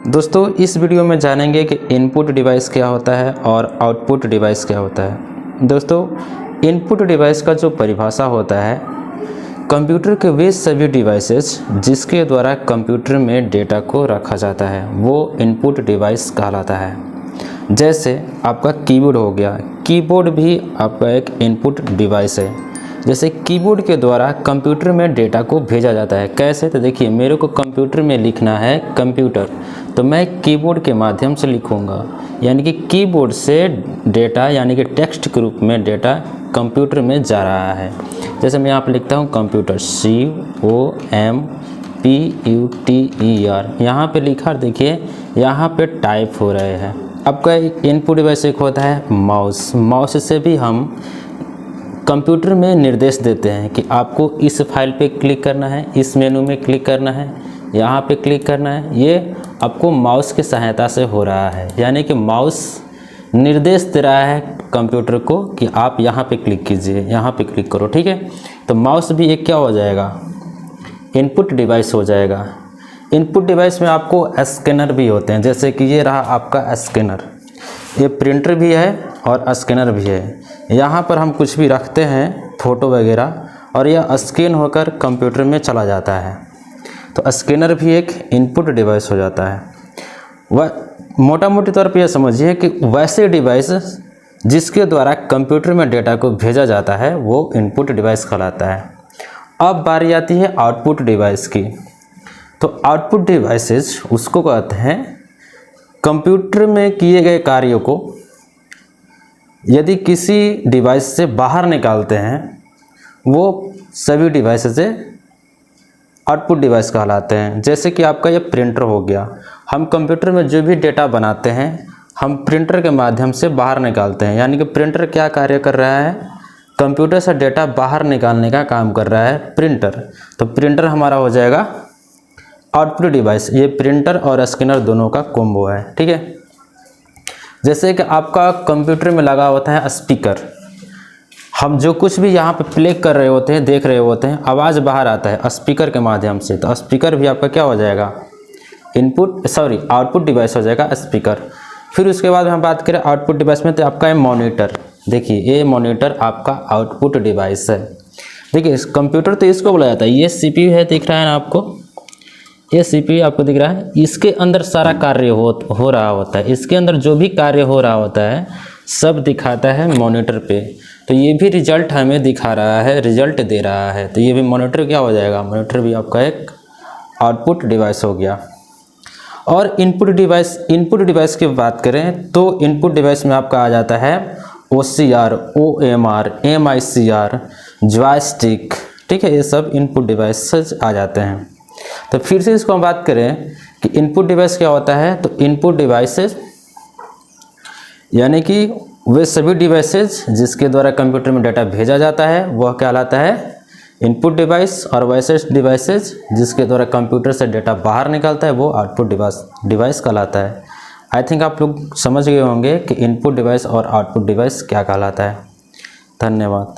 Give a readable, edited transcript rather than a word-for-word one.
दोस्तों इस वीडियो में जानेंगे कि इनपुट डिवाइस क्या होता है और आउटपुट डिवाइस क्या होता है। दोस्तों इनपुट डिवाइस का जो परिभाषा होता है, कंप्यूटर के वे सभी डिवाइसेस जिसके द्वारा कंप्यूटर में डेटा को रखा जाता है वो इनपुट डिवाइस कहलाता है। जैसे आपका कीबोर्ड हो गया, कीबोर्ड भी आपका एक इनपुट डिवाइस है। जैसे कीबोर्ड के द्वारा कंप्यूटर में डेटा को भेजा जाता है। कैसे? तो देखिए, मेरे को कंप्यूटर में लिखना है कंप्यूटर, तो मैं कीबोर्ड के माध्यम से लिखूंगा, यानी कि कीबोर्ड से डेटा यानी कि टेक्स्ट के रूप में डेटा कंप्यूटर में जा रहा है। जैसे मैं यहाँ पर लिखता हूँ कंप्यूटर, COMPUTER, यहाँ पे लिखा, देखिए यहाँ पे टाइप हो रहे हैं। आपका इनपुट डिवाइस एक होता है माउस। माउस से भी हम कंप्यूटर में निर्देश देते हैं कि आपको इस फाइल पे क्लिक करना है, इस मेनू में क्लिक करना है, यहाँ पे क्लिक करना है। ये आपको माउस की सहायता से हो रहा है, यानी कि माउस निर्देश दे रहा है कंप्यूटर को कि आप यहाँ पे क्लिक कीजिए, यहाँ पे क्लिक करो। ठीक है, तो माउस भी एक क्या हो जाएगा, इनपुट डिवाइस हो जाएगा। इनपुट डिवाइस में आपको स्कैनर भी होते हैं, जैसे कि ये रहा आपका स्कैनर, ये प्रिंटर भी है और स्कैनर भी है। यहाँ पर हम कुछ भी रखते हैं, फ़ोटो वगैरह, और यह स्कैन होकर कंप्यूटर में चला जाता है। तो स्कैनर भी एक इनपुट डिवाइस हो जाता है। वह मोटा मोटी तौर पर यह समझिए कि वैसे डिवाइस जिसके द्वारा कंप्यूटर में डेटा को भेजा जाता है वो इनपुट डिवाइस कहलाता है। अब बारी आती है आउटपुट डिवाइस की। तो आउटपुट डिवाइसेस उसको कहते हैं कंप्यूटर में किए गए कार्यों को यदि किसी डिवाइस से बाहर निकालते हैं, वो सभी डिवाइस से आउटपुट डिवाइस कहलाते हैं। जैसे कि आपका ये प्रिंटर हो गया, हम कंप्यूटर में जो भी डेटा बनाते हैं हम प्रिंटर के माध्यम से बाहर निकालते हैं, यानी कि प्रिंटर क्या कार्य कर रहा है, कंप्यूटर से डेटा बाहर निकालने का काम कर रहा है प्रिंटर। तो प्रिंटर हमारा हो जाएगा आउटपुट डिवाइस। ये प्रिंटर और स्कैनर दोनों का कॉम्बो है। ठीक है, जैसे कि आपका कंप्यूटर में लगा होता है स्पीकर, हम जो कुछ भी यहाँ पे प्ले कर रहे होते हैं, देख रहे होते हैं, आवाज़ बाहर आता है स्पीकर के माध्यम से। तो स्पीकर भी आपका क्या हो जाएगा, आउटपुट डिवाइस हो जाएगा स्पीकर। फिर उसके बाद हम बात करें आउटपुट डिवाइस में, तो आपका है मॉनिटर। देखिए ये मॉनिटर आपका आउटपुट डिवाइस है। देखिए कंप्यूटर तो इसको बोला जाता है, ये CPU है, दिख रहा है ना आपको, ये CPU आपको दिख रहा है, इसके अंदर सारा कार्य हो रहा होता है। इसके अंदर जो भी कार्य हो रहा होता है सब दिखाता है मॉनिटर पे। तो ये भी रिजल्ट हमें दिखा रहा है, रिजल्ट दे रहा है। तो ये भी मॉनिटर क्या हो जाएगा, मॉनिटर भी आपका एक आउटपुट डिवाइस हो गया। और इनपुट डिवाइस की बात करें तो इनपुट डिवाइस में आपका आ जाता है OCR, OMR, MICR, जॉयस्टिक। ठीक है, ये सब इनपुट डिवाइस आ जाते हैं। तो फिर से इसको हम बात करें कि इनपुट डिवाइस क्या होता है, तो इनपुट डिवाइसेस यानी कि वे सभी डिवाइसेस जिसके द्वारा कंप्यूटर में डाटा भेजा जाता है वह कहलाता है इनपुट डिवाइस, और वैसे डिवाइसेस जिसके द्वारा कंप्यूटर से डेटा बाहर निकलता है वो आउटपुट डिवाइस कहलाता है। आई थिंक आप लोग समझ गए होंगे कि इनपुट डिवाइस और आउटपुट डिवाइस क्या कहलाता है। धन्यवाद।